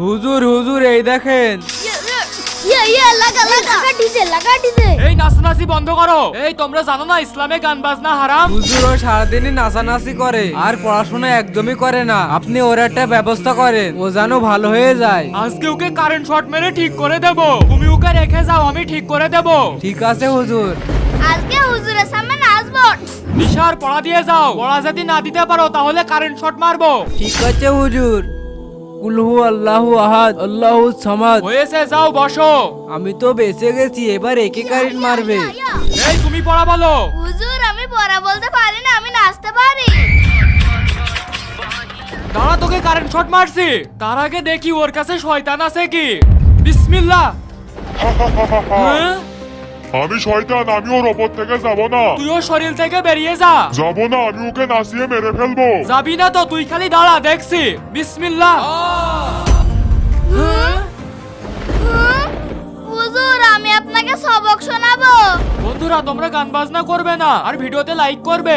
হুজুর হুজুর এই দেখেন। এই নাচানাচি বন্ধ করো। এই তোমরা জানো না ইসলামে গান বাজনা হারাম? হুজুর ও সারাদিনই নাচানাচি করে আর পড়াশোনা একদমই করে না। আপনি ওর একটা ব্যবস্থা করেন, ও যেন ভালো হয়ে যায়। আজকে ওকে কারেন্ট শট মেরে ঠিক করে দেব। তুমি ওকে রেখে যাও, আমি ঠিক করে দেব। ঠিক আছে হুজুর। আজকে হুজুরের সামনে নাচবো। নিশার পড়া দিয়ে যাও। পড়া যদি না দিতে পারো তাহলে কারেন্ট শট মারবো। ঠিক আছে হুজুর। কুলহু আল্লাহু আহাদ আল্লাহু সামাদ। হয়েছে, যাও বসো। আমি তো বেঁচে গেছি, এবার একে কারেন্ট মারবে। এই তুমি পড়া বলো। হুজুর আমি পড়া বলতে পারি না, আমি নাচতে পারি। দাঁড়া, তোকে কারেন্ট শট মারছি। তার আগে দেখি ওর কাছে শয়তান আছে কি। বিসমিল্লাহ। হ্যাঁ? আমি শয়তান, আমি ওর ওপর থেকে যাব না। তুই ওর শরীর থেকে বেরিয়ে যা। যাব না, আমি ওকে নাচিয়ে মেরে ফেলবো। যাবি না তো, তুই খালি দাঁড়া, দেখছি। বিসমিল্লাহ। হ্যাঁ? হুজুর আমি আপনাকে সবক শোনাবো। বন্ধুরা তোমরা গান বাজনা করবে না আর ভিডিওতে লাইক করবে।